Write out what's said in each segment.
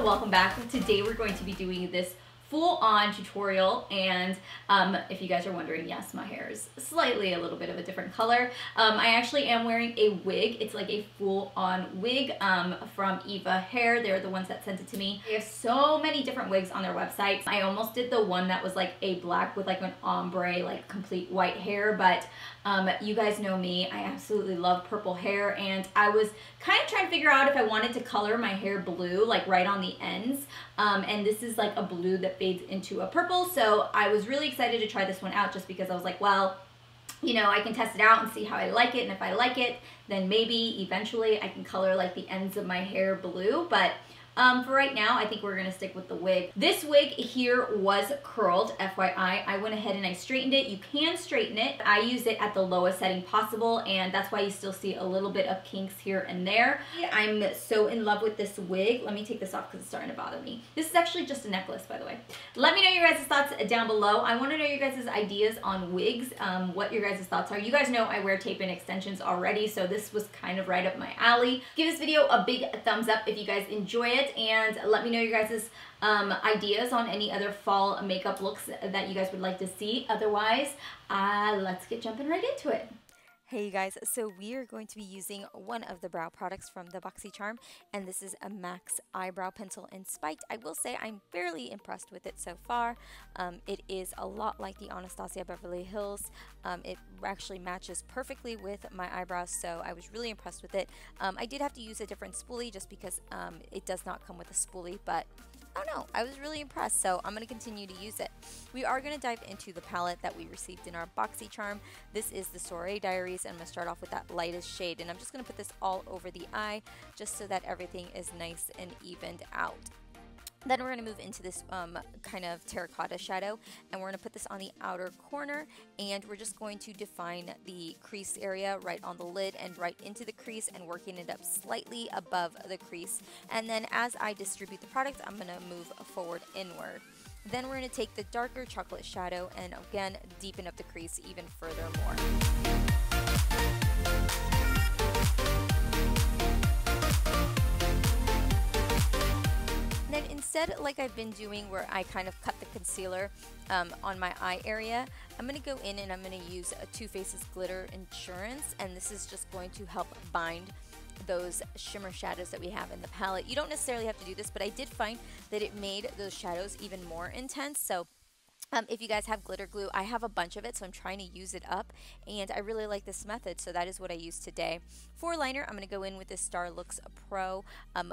welcome back. Today we're going to be doing this full-on tutorial, and if you guys are wondering, yes, my hair is slightly a little bit of a different color. I actually am wearing a wig. It's like a full-on wig from Eva Hair. They're the ones that sent it to me. They have so many different wigs on their website. I almost did the one that was like a black with like an ombre, like complete white hair, but you guys know me, I absolutely love purple hair, and I was kind of trying to figure out if I wanted to color my hair blue, like right on the ends, and this is like a blue that fades into a purple, so I was really excited to try this one out just because I was like, well, you know, I can test it out and see how I like it, and if I like it, then maybe eventually I can color like the ends of my hair blue, but for right now, I think we're gonna stick with the wig. This wig here was curled, FYI. I went ahead and I straightened it. You can straighten it. I use it at the lowest setting possible, and that's why you still see a little bit of kinks here and there. I'm so in love with this wig. Let me take this off because it's starting to bother me. This is actually just a necklace, by the way. Let me know your guys' thoughts down below. I wanna know your guys' ideas on wigs, what your guys' thoughts are. You guys know I wear tape and extensions already, so this was kind of right up my alley. Give this video a big thumbs up if you guys enjoy it, and let me know your guys' ideas on any other fall makeup looks that you guys would like to see. Otherwise, let's get jumping right into it. Hey you guys, so we are going to be using one of the brow products from the Boxycharm, and this is a Max Eyebrow Pencil in Spiked. I will say I'm fairly impressed with it so far. It is a lot like the Anastasia Beverly Hills. It actually matches perfectly with my eyebrows, so I was really impressed with it. I did have to use a different spoolie just because it does not come with a spoolie, but I don't know, I was really impressed, so I'm going to continue to use it. We are going to dive into the palette that we received in our Boxycharm. This is the Soiree Diaries, and I'm going to start off with that lightest shade, and I'm just going to put this all over the eye just so that everything is nice and evened out. Then we're going to move into this kind of terracotta shadow, and we're going to put this on the outer corner, and we're just going to define the crease area right on the lid and right into the crease, and working it up slightly above the crease. And then as I distribute the product, I'm going to move forward inward. Then we're going to take the darker chocolate shadow and again deepen up the crease even further more. Then instead, like I've been doing where I kind of cut the concealer on my eye area, I'm going to go in and I'm going to use a Too Faced Glitter Insurance, and this is just going to help bind those shimmer shadows that we have in the palette. You don't necessarily have to do this, but I did find that it made those shadows even more intense. So if you guys have glitter glue, I have a bunch of it, so I'm trying to use it up, and I really like this method, so that is what I use today. For liner, I'm going to go in with this Star Looks Pro.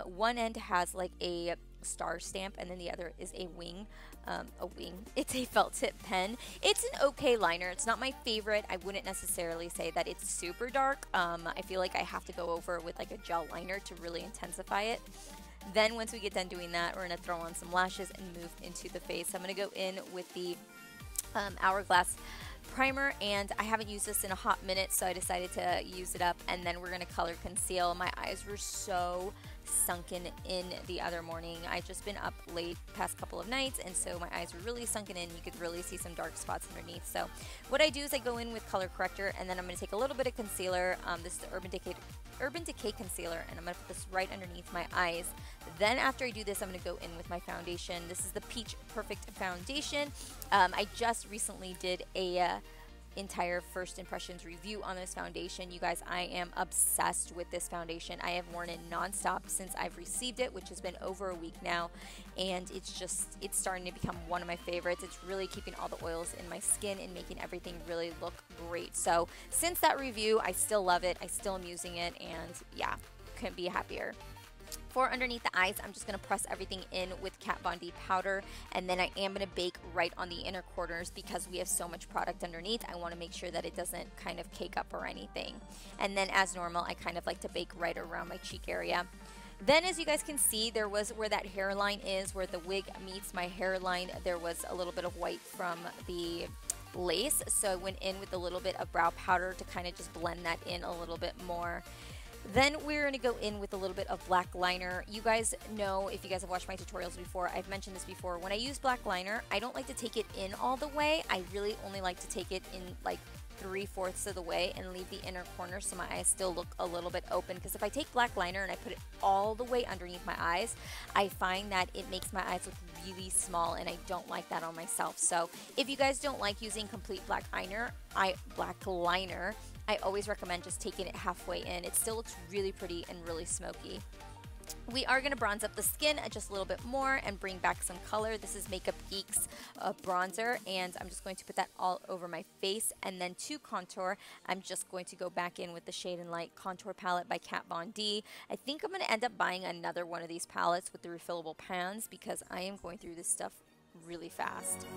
One end has like a star stamp, and then the other is a wing. It's a felt tip pen. It's an okay liner. It's not my favorite. I wouldn't necessarily say that it's super dark. I feel like I have to go over with like a gel liner to really intensify it. Then once we get done doing that, we're going to throw on some lashes and move into the face. I'm going to go in with the Hourglass primer, and I haven't used this in a hot minute, so I decided to use it up, and then we're going to color conceal. My eyes were so sunken in the other morning. I've just been up late past couple of nights, and so my eyes were really sunken in. You could really see some dark spots underneath. So what I do is I go in with color corrector, and then I'm going to take a little bit of concealer. This is the Urban Decay concealer, and I'm going to put this right underneath my eyes. Then after I do this, I'm going to go in with my foundation. This is the Peach Perfect Foundation. I just recently did a entire first impressions review on this foundation. You guys, I am obsessed with this foundation. I have worn it nonstop since I've received it, which has been over a week now, and it's starting to become one of my favorites. It's really keeping all the oils in my skin and making everything really look great. So since that review, I still love it. I still am using it, and yeah, couldn't be happier. For underneath the eyes, I'm just going to press everything in with Kat Von D powder, and then I am going to bake right on the inner corners because we have so much product underneath. I want to make sure that it doesn't kind of cake up or anything. And then as normal, I kind of like to bake right around my cheek area. Then as you guys can see, there was where that hairline is, where the wig meets my hairline, there was a little bit of white from the lace, so I went in with a little bit of brow powder to kind of just blend that in a little bit more. Then we're going to go in with a little bit of black liner. You guys know, if you guys have watched my tutorials before, I've mentioned this before, when I use black liner, I don't like to take it in all the way. I really only like to take it in like 3/4 of the way and leave the inner corner so my eyes still look a little bit open, because if I take black liner and I put it all the way underneath my eyes, I find that it makes my eyes look really small, and I don't like that on myself. So if you guys don't like using complete black liner, I always recommend just taking it halfway in. It still looks really pretty and really smoky. We are going to bronze up the skin just a little bit more and bring back some color. This is Makeup Geek's bronzer, and I'm just going to put that all over my face. And then to contour, I'm just going to go back in with the Shade and Light Contour Palette by Kat Von D. I think I'm going to end up buying another one of these palettes with the refillable pans, because I am going through this stuff really fast.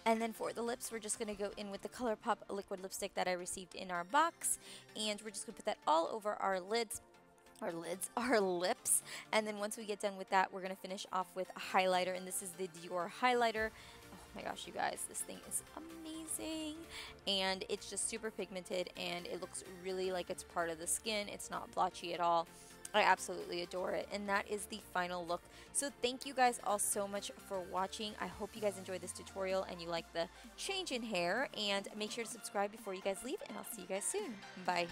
And then for the lips, we're just going to go in with the ColourPop liquid lipstick that I received in our box. And we're just going to put that all over our lips. And then once we get done with that, we're going to finish off with a highlighter. And this is the Dior highlighter. Oh my gosh, you guys, this thing is amazing. And it's just super pigmented, and it looks really like it's part of the skin. It's not blotchy at all. I absolutely adore it. And that is the final look. So thank you guys all so much for watching. I hope you guys enjoyed this tutorial and you like the change in hair. And make sure to subscribe before you guys leave, and I'll see you guys soon. Bye.